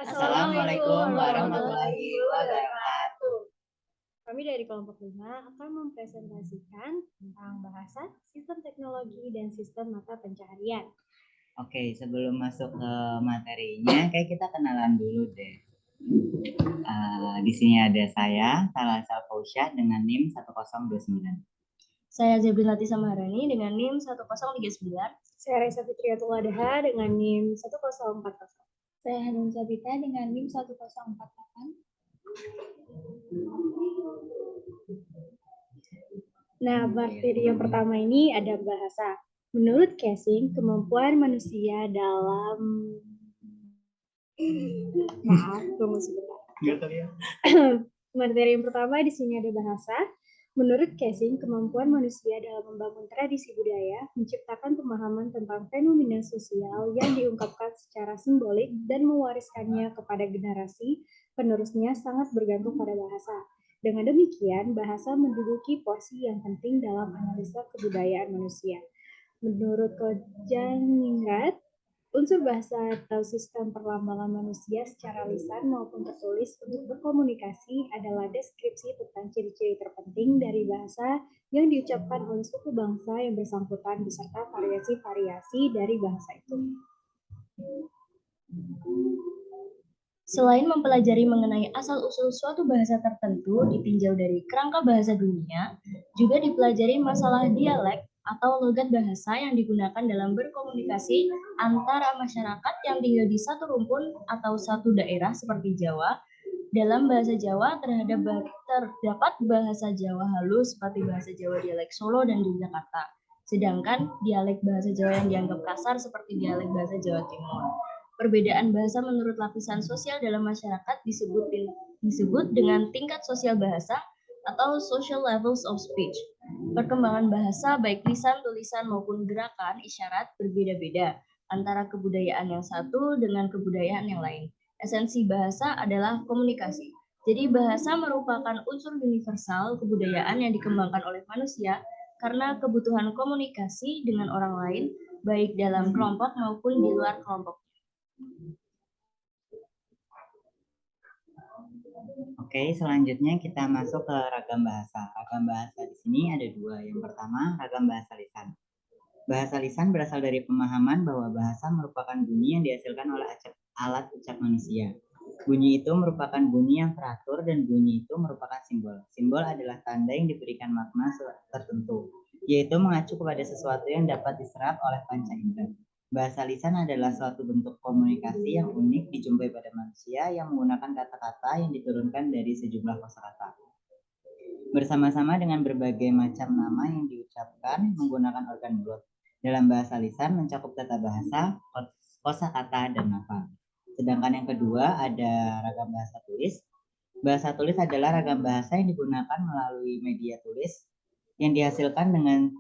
Assalamualaikum warahmatullahi wabarakatuh. Kami dari kelompok 5 akan mempresentasikan tentang bahasan sistem teknologi dan sistem mata pencaharian. Oke, sebelum masuk ke materinya, kayak kita kenalan dulu deh. Di sini ada saya, Salasa Fausya dengan NIM 1029. Saya Zebrinati Samaharani dengan NIM 1039. Saya Reza Fitriatul Adaha dengan NIM 1040. Saya Hanun Sabita dengan NIM 1048. Nah, materi yang pertama ini ada bahasa. Menurut Casing, kemampuan manusia dalam... Maaf, tunggu sebentar. Materi yang pertama di sini ada bahasa. Menurut Casing, kemampuan manusia dalam membangun tradisi budaya, menciptakan pemahaman tentang fenomena sosial yang diungkapkan secara simbolik dan mewariskannya kepada generasi penerusnya sangat bergantung pada bahasa. Dengan demikian, bahasa menduduki porsi yang penting dalam analisa kebudayaan manusia. Menurut Kojaningrat, unsur bahasa atau sistem perlambangan manusia secara lisan maupun tertulis untuk berkomunikasi adalah deskripsi tentang ciri-ciri terpenting dari bahasa yang diucapkan oleh suku bangsa yang bersangkutan beserta variasi-variasi dari bahasa itu. Selain mempelajari mengenai asal-usul suatu bahasa tertentu ditinjau dari kerangka bahasa dunia, juga dipelajari masalah dialek atau logat bahasa yang digunakan dalam berkomunikasi antara masyarakat yang tinggal di satu rumpun atau satu daerah seperti Jawa. Dalam bahasa Jawa terdapat bahasa Jawa halus seperti bahasa Jawa dialek Solo dan Yogyakarta. Sedangkan dialek bahasa Jawa yang dianggap kasar seperti dialek bahasa Jawa Timur. Perbedaan bahasa menurut lapisan sosial dalam masyarakat disebut dengan tingkat sosial bahasa atau social levels of speech. Perkembangan bahasa baik lisan, tulisan maupun gerakan isyarat berbeda-beda antara kebudayaan yang satu dengan kebudayaan yang lain. Esensi bahasa adalah komunikasi. Jadi bahasa merupakan unsur universal kebudayaan yang dikembangkan oleh manusia karena kebutuhan komunikasi dengan orang lain baik dalam kelompok maupun di luar kelompok. Oke, selanjutnya kita masuk ke ragam bahasa. Ragam bahasa di sini ada dua. Yang pertama, ragam bahasa lisan. Bahasa lisan berasal dari pemahaman bahwa bahasa merupakan bunyi yang dihasilkan oleh alat ucap manusia. Bunyi itu merupakan bunyi yang teratur dan bunyi itu merupakan simbol. Simbol adalah tanda yang diberikan makna tertentu, yaitu mengacu kepada sesuatu yang dapat diserap oleh panca indera. Bahasa lisan adalah suatu bentuk komunikasi yang unik dijumpai pada manusia yang menggunakan kata-kata yang diturunkan dari sejumlah kosakata. Bersama-sama dengan berbagai macam nama yang diucapkan menggunakan organ mulut. Dalam bahasa lisan mencakup tata bahasa, kosakata, dan nafas. Sedangkan yang kedua ada ragam bahasa tulis. Bahasa tulis adalah ragam bahasa yang digunakan melalui media tulis yang dihasilkan dengan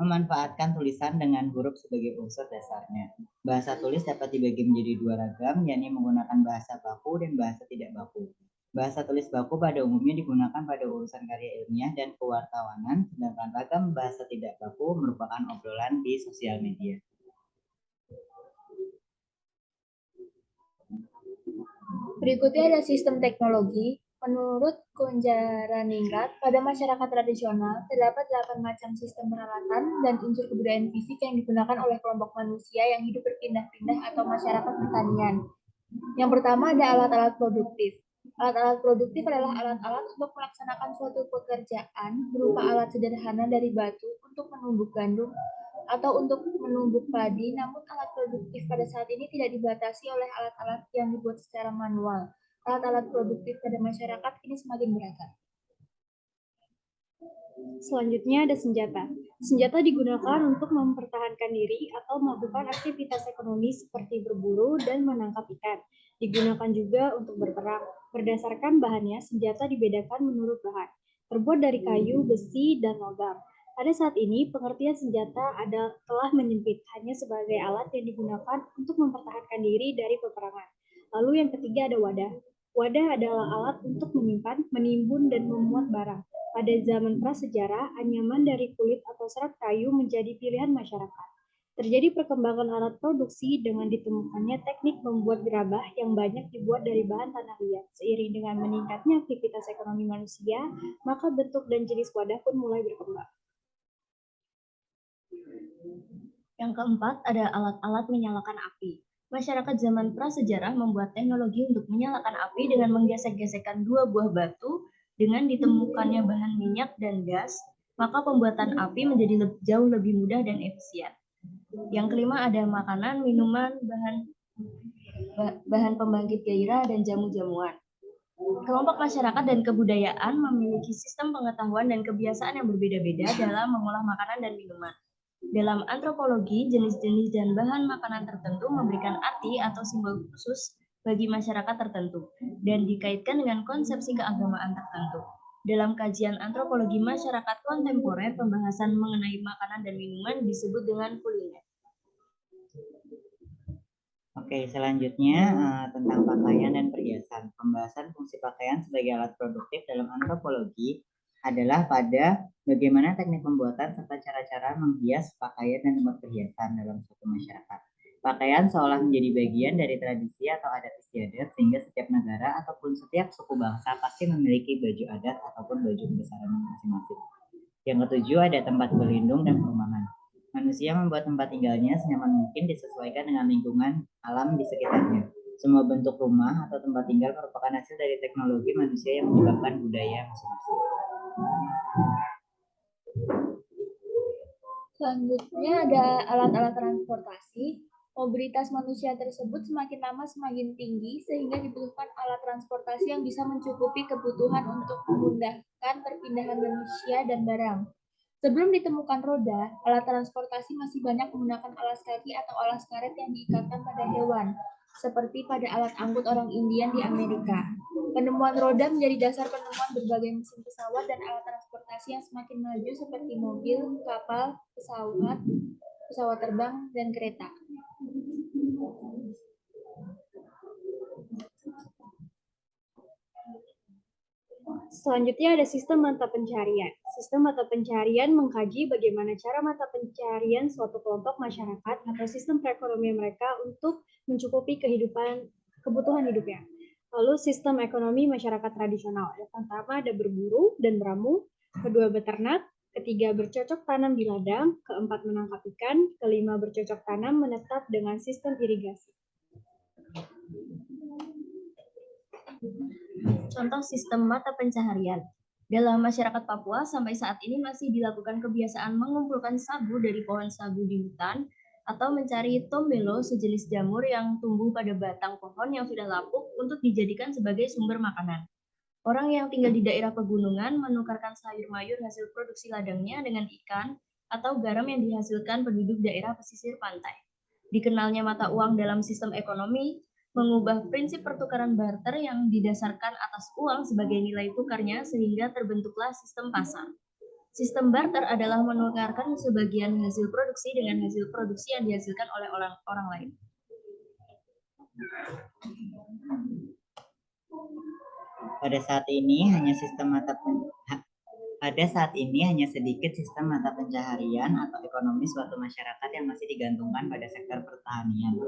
memanfaatkan tulisan dengan huruf sebagai unsur dasarnya. Bahasa tulis dapat dibagi menjadi dua ragam, yakni menggunakan bahasa baku dan bahasa tidak baku. Bahasa tulis baku pada umumnya digunakan pada urusan karya ilmiah dan kewartawanan, sedangkan ragam bahasa tidak baku merupakan obrolan di sosial media. Berikutnya ada sistem teknologi. Menurut Konjaraningrat, pada masyarakat tradisional terdapat 8 macam sistem peralatan dan unsur kebudayaan fisik yang digunakan oleh kelompok manusia yang hidup berpindah-pindah atau masyarakat pertanian. Yang pertama ada alat-alat produktif. Alat-alat produktif adalah alat-alat untuk melaksanakan suatu pekerjaan berupa alat sederhana dari batu untuk menumbuk gandum atau untuk menumbuk padi, namun alat produktif pada saat ini tidak dibatasi oleh alat-alat yang dibuat secara manual. Alat-alat produktif pada masyarakat ini semakin beragam. Selanjutnya ada senjata. Senjata digunakan untuk mempertahankan diri atau melakukan aktivitas ekonomi seperti berburu dan menangkap ikan. Digunakan juga untuk berperang. Berdasarkan bahannya, senjata dibedakan menurut bahan. Terbuat dari kayu, besi, dan logam. Pada saat ini, pengertian senjata telah menyempit hanya sebagai alat yang digunakan untuk mempertahankan diri dari peperangan. Lalu yang ketiga ada wadah. Wadah adalah alat untuk menyimpan, menimbun, dan memuat barang. Pada zaman prasejarah, anyaman dari kulit atau serat kayu menjadi pilihan masyarakat. Terjadi perkembangan alat produksi dengan ditemukannya teknik membuat gerabah yang banyak dibuat dari bahan tanah liat. Seiring dengan meningkatnya aktivitas ekonomi manusia, maka bentuk dan jenis wadah pun mulai berkembang. Yang keempat, ada alat-alat menyalakan api. Masyarakat zaman prasejarah membuat teknologi untuk menyalakan api dengan menggesek-gesekkan dua buah batu dengan ditemukannya bahan minyak dan gas, maka pembuatan api menjadi jauh lebih mudah dan efisien. Yang kelima, ada makanan, minuman, bahan pembangkit gairah, dan jamu-jamuan. Kelompok masyarakat dan kebudayaan memiliki sistem pengetahuan dan kebiasaan yang berbeda-beda dalam mengolah makanan dan minuman. Dalam antropologi, jenis-jenis dan bahan makanan tertentu memberikan arti atau simbol khusus bagi masyarakat tertentu dan dikaitkan dengan konsepsi keagamaan tertentu. Dalam kajian antropologi masyarakat kontemporer, pembahasan mengenai makanan dan minuman disebut dengan kuliner. Oke, selanjutnya tentang pakaian dan perhiasan. Pembahasan fungsi pakaian sebagai alat produktif dalam antropologi adalah pada bagaimana teknik pembuatan serta cara-cara menghias pakaian dan tempat perhiasan dalam suatu masyarakat. Pakaian seolah menjadi bagian dari tradisi atau adat istiadat sehingga setiap negara ataupun setiap suku bangsa pasti memiliki baju adat ataupun baju kebesaran masing-masing. Yang ketujuh, ada tempat berlindung dan perumahan. Manusia membuat tempat tinggalnya senyaman mungkin disesuaikan dengan lingkungan alam di sekitarnya. Semua bentuk rumah atau tempat tinggal merupakan hasil dari teknologi manusia yang menyebabkan budaya masing-masing. Selanjutnya ada alat-alat transportasi. Mobilitas manusia tersebut semakin lama semakin tinggi sehingga dibutuhkan alat transportasi yang bisa mencukupi kebutuhan untuk memudahkan perpindahan manusia dan barang. Sebelum ditemukan roda, alat transportasi masih banyak menggunakan alas kaki atau alas karet yang diikatkan pada hewan, seperti pada alat angkut orang Indian di Amerika. Penemuan roda menjadi dasar penemuan berbagai mesin pesawat dan alat transportasi yang semakin maju seperti mobil, kapal, pesawat terbang, dan kereta. Selanjutnya ada sistem mata pencarian. Sistem mata pencarian mengkaji bagaimana cara mata pencarian suatu kelompok masyarakat atau sistem perekonomian mereka untuk mencukupi kebutuhan hidupnya. Lalu sistem ekonomi masyarakat tradisional. Yang pertama ada berburu dan meramu, kedua beternak, ketiga bercocok tanam di ladang, keempat menangkap ikan, kelima bercocok tanam menetap dengan sistem irigasi. Contoh sistem mata pencaharian. Dalam masyarakat Papua, sampai saat ini masih dilakukan kebiasaan mengumpulkan sagu dari pohon sagu di hutan atau mencari tombelo, sejenis jamur yang tumbuh pada batang pohon yang sudah lapuk untuk dijadikan sebagai sumber makanan. Orang yang tinggal di daerah pegunungan menukarkan sayur mayur hasil produksi ladangnya dengan ikan atau garam yang dihasilkan penduduk daerah pesisir pantai. Dikenalnya mata uang dalam sistem ekonomi mengubah prinsip pertukaran barter yang didasarkan atas uang sebagai nilai tukarnya sehingga terbentuklah sistem pasar. Sistem barter adalah menukarkan sebagian hasil produksi dengan hasil produksi yang dihasilkan oleh orang lain. Pada saat ini hanya sedikit sistem mata pencaharian atau ekonomi suatu masyarakat yang masih digantungkan pada sektor pertanian.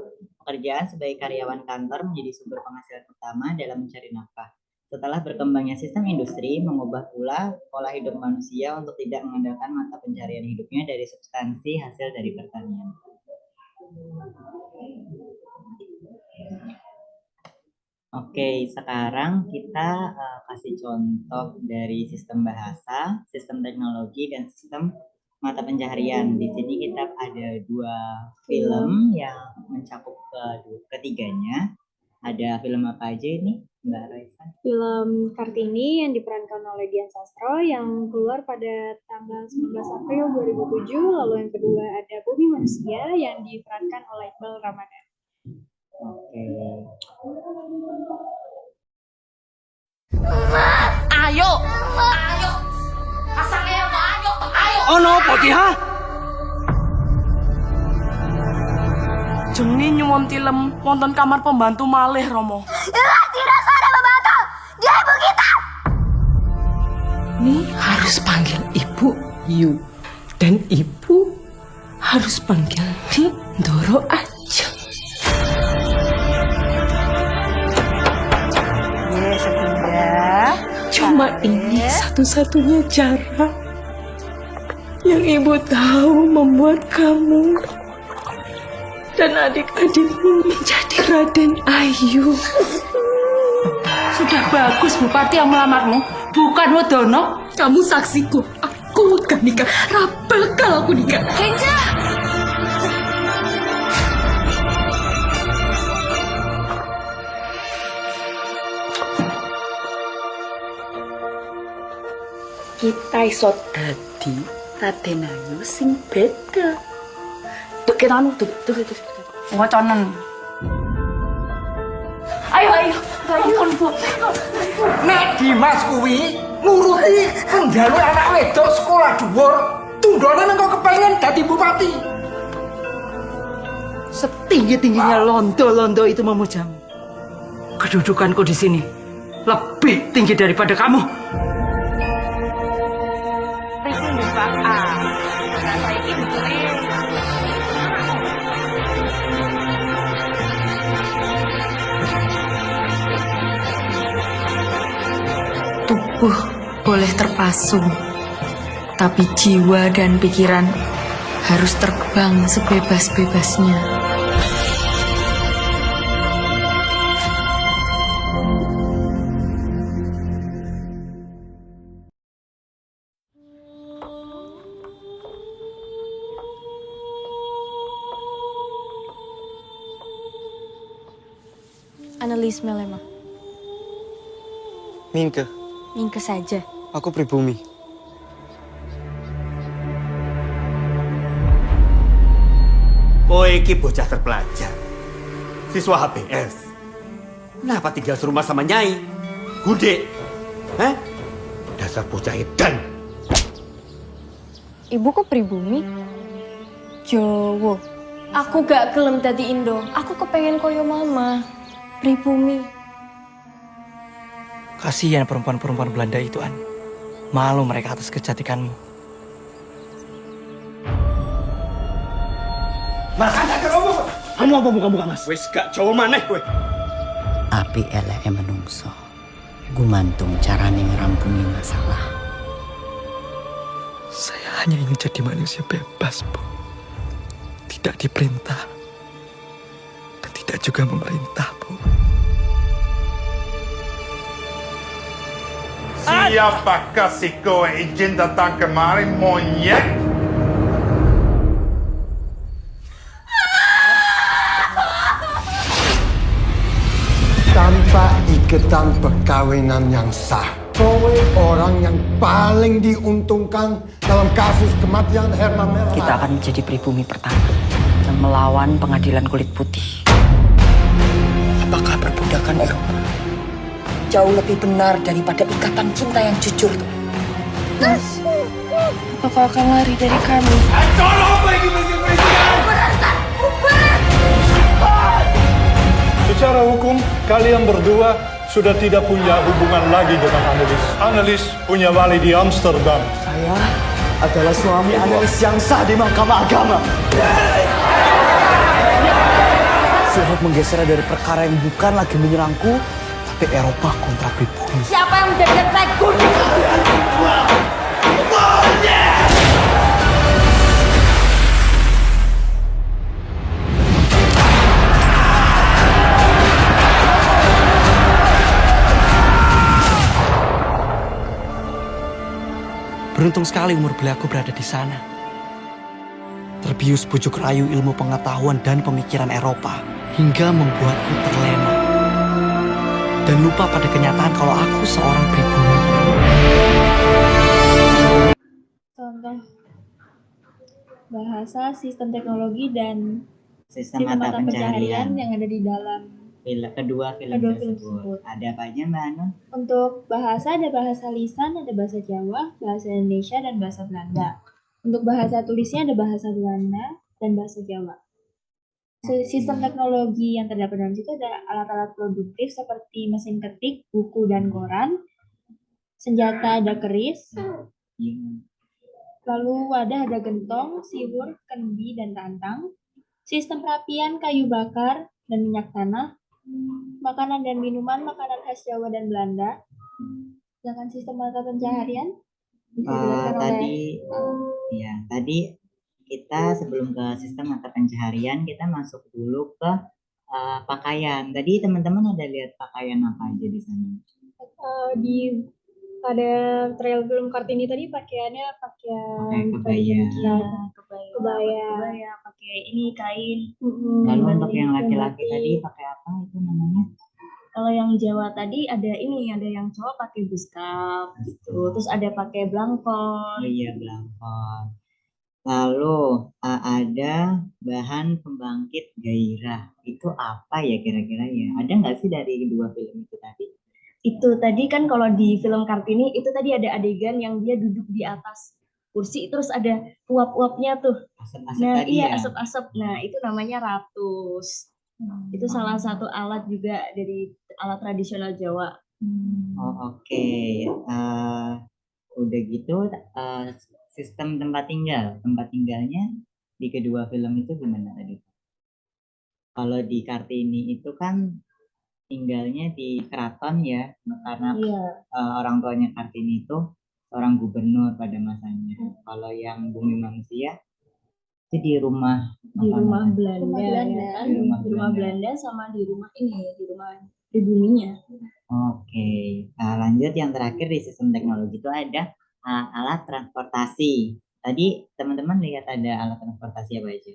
Pekerjaan sebagai karyawan kantor menjadi sumber penghasilan utama dalam mencari nafkah. Setelah berkembangnya sistem industri, mengubah pula pola hidup manusia untuk tidak mengandalkan mata pencaharian hidupnya dari substansi hasil dari pertanian. Oke, sekarang kita kasih contoh dari sistem bahasa, sistem teknologi, dan sistem mata pencaharian. Di sini kita ada dua film yang mencakup ketiganya. Ada film apa aja ini, Mbak Raisa? Film Kartini yang diperankan oleh Dian Sastro yang keluar pada tanggal 19 April 2007. Lalu yang kedua ada Bumi Manusia yang diperankan oleh Iqbal Ramadan. Oke. Ayo. Asal ayo. Ono apa ki ha? Jengi nyuwun tilem wonten kamar pembantu malih Romo. Tidak ada pembantu. Dia ibu kita. Ini harus panggil ibu Yu. Dan ibu harus panggil di Ndoro aja. Cuma ini satu-satunya cara yang ibu tahu membuat kamu dan adik-adikmu menjadi Raden Ayu. Sudah bagus Bupati yang melamarmu, bukan Wedono. Kamu saksiku, aku gak nikah, bakal aku nikah. Kenja! Kita iso dadi Raden Ayu sing beda. Tuh kita tuh. Ngoconen. Ayo. Ampun, Bu. Nek Dimas kuwi nuruti penggawe anak wedok sekolah dhuwur, tundone nang kok kepengen dadi bupati. Setinggi-tingginya londo-londo itu memujamu. Kedudukanku di sini lebih tinggi daripada kamu. Tubuh boleh terpasung, tapi jiwa dan pikiran harus terbang sebebas-bebasnya. Annelies Melema. Mingke, Mingke saja. aku pribumi. Kowe iki bocah terpelajar, siswa HBS. Kenapa tinggal serumah sama Nyai? Gude? Hah? Dasar bocah edan. Ibu kok pribumi? Jowo. Aku gak gelem dadi Indo. Aku kepengen koyo mama. Pribumi. Kasihan perempuan-perempuan Belanda itu, An. Malu mereka atas kecantikanmu. Mas, ada keromong. Kamu apa muka-muka, Mas? Wis gak Jawa maneh kowe. Api eleke menungso. Gumantung carane ngerampungi masalah. Saya hanya ingin jadi manusia bebas, Bu. Tidak diperintah. Dan tidak juga memerintah, Bu. Siapakah si kowe izin datang kemari, monyet? Tanpa ikatan perkawinan yang sah, kowe orang yang paling diuntungkan dalam kasus kematian Herman Melema. Kita akan menjadi pribumi pertama yang melawan pengadilan kulit putih. Apakah perbudakan Eropa jauh lebih benar daripada ikatan cinta yang jujur, tuh? Mas, apa kau akan lari dari kami? Tolong pergi mesin-mesian! Secara hukum, kalian berdua sudah tidak punya hubungan lagi dengan Annelies. Annelies punya wali di Amsterdam. Saya adalah suami Annelies yang sah di Mahkamah Agama. Saya harus menggeser dari perkara yang bukan lagi menyerangku, tapi Eropa kontra pribumi. Siapa yang menjadikan saya kuning? Beruntung sekali umur beliaku berada di sana. Terbius bujuk rayu ilmu pengetahuan dan pemikiran Eropa hingga membuatku terlena. Dan lupa pada kenyataan kalau aku seorang pribumi. Contoh bahasa, sistem teknologi, dan Sistem mata pencaharian yang ada di dalam kedua film tersebut. Ada apa aja Mbak Anun? Untuk bahasa ada bahasa lisan, ada bahasa Jawa, bahasa Indonesia, dan bahasa Belanda. Untuk bahasa tulisnya ada bahasa Belanda dan bahasa Jawa. Sistem teknologi yang terdapat dalam situ ada alat-alat produktif seperti mesin ketik, buku, dan koran. Senjata ada keris. Lalu wadah ada gentong, siwur, kendi, dan rantang. Sistem perapian kayu bakar dan minyak tanah. Makanan dan minuman, makanan khas Jawa dan Belanda. Sedangkan sistem mata pencaharian bisa dijelaskan Tadi kita sebelum ke sistem mata pencaharian, kita masuk dulu ke pakaian. Tadi teman-teman ada lihat pakaian apa aja di sana? Pada trail film Kartini tadi pakaiannya pakaian kebaya, pakai ini kain. Lalu untuk yang laki-laki tadi pakai apa itu namanya? Kalau yang Jawa tadi ada yang cowok pakai buskap gitu. Terus ada pakai blangkon. Oh iya, blangkon. Lalu ada bahan pembangkit gairah. Itu apa ya kira-kira ya? Ada nggak sih dari kedua film itu tadi? Itu tadi kan kalau di film Kartini itu tadi ada adegan yang dia duduk di atas kursi terus ada uap-uapnya tuh. Asap-asap Nah, tadi iya ya? asap-asap. Nah, itu namanya ratus. Itu salah satu alat juga dari alat tradisional Jawa. Oh, oke. Udah gitu sistem tempat tinggalnya di kedua film itu gimana tadi? Kalau di Kartini itu kan tinggalnya di keraton ya, karena orang tuanya Kartini itu seorang gubernur pada masanya. Kalau yang Bumi Manusia itu di rumah Belanda. Di rumah Belanda sama di rumah pribuminya. Oke. Nah, lanjut yang terakhir di sistem teknologi itu ada alat transportasi. Tadi teman-teman lihat ada alat transportasi apa aja?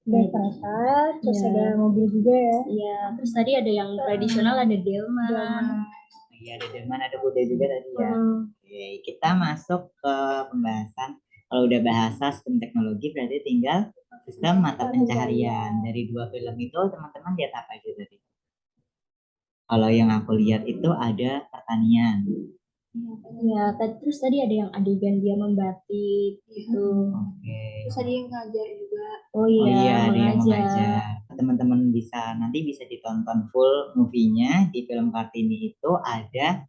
Ada kereta, terus ada mobil juga ya. Iya, terus tadi ada yang tradisional, ada delman. Iya, ada delman, ada kuda juga tadi ya. Oke, kita masuk ke pembahasan. Kalau udah bahasa sistem teknologi berarti tinggal sistem mata pencaharian. Dari dua film itu teman-teman lihat apa aja tadi? Kalau yang aku lihat itu ada pertanian. Ya, terus tadi ada yang adegan dia membatik gitu. Oke. Terus ada yang ngajar juga. Oh iya, ada yang mengajar. Teman-teman nanti bisa ditonton full movie-nya di film Kartini itu ada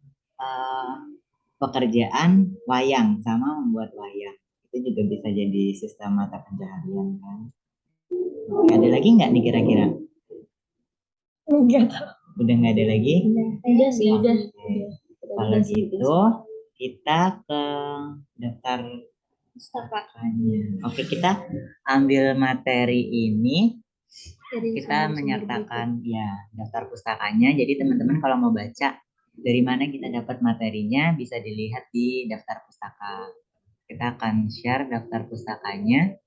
pekerjaan wayang sama membuat wayang. Itu juga bisa jadi sistem mata pencaharian kan. Oke, ada lagi nggak nih kira-kira? Enggak tahu. Udah nggak ada lagi? Udah sih, udah. Kalau gitu kita ke daftar pustakanya. Oke, kita ambil materi ini, kita menyertakan ya daftar pustakanya. Jadi teman-teman kalau mau baca dari mana kita dapat materinya bisa dilihat di daftar pustaka. Kita akan share daftar pustakanya.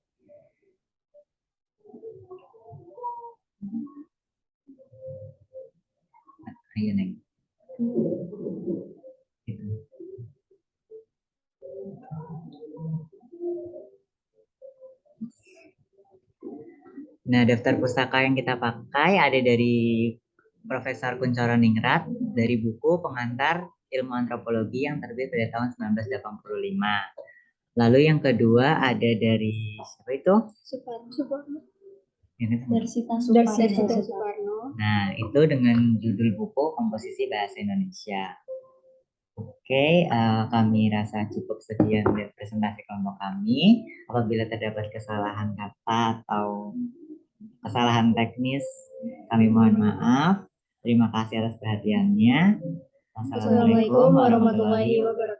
Ayo Neng. Nah, daftar pustaka yang kita pakai ada dari Profesor Kuncoro Ningrat dari buku Pengantar Ilmu Antropologi yang terbit pada tahun 1985. Lalu yang kedua ada dari siapa itu? Suparno. Darsita Suparno. Nah, itu dengan judul buku Komposisi Bahasa Indonesia. Oke, kami rasa cukup sekian dari presentasi kelompok kami. Apabila terdapat kesalahan kata atau kesalahan teknis, kami mohon maaf. Terima kasih atas perhatiannya. Wassalamualaikum warahmatullahi wabarakatuh.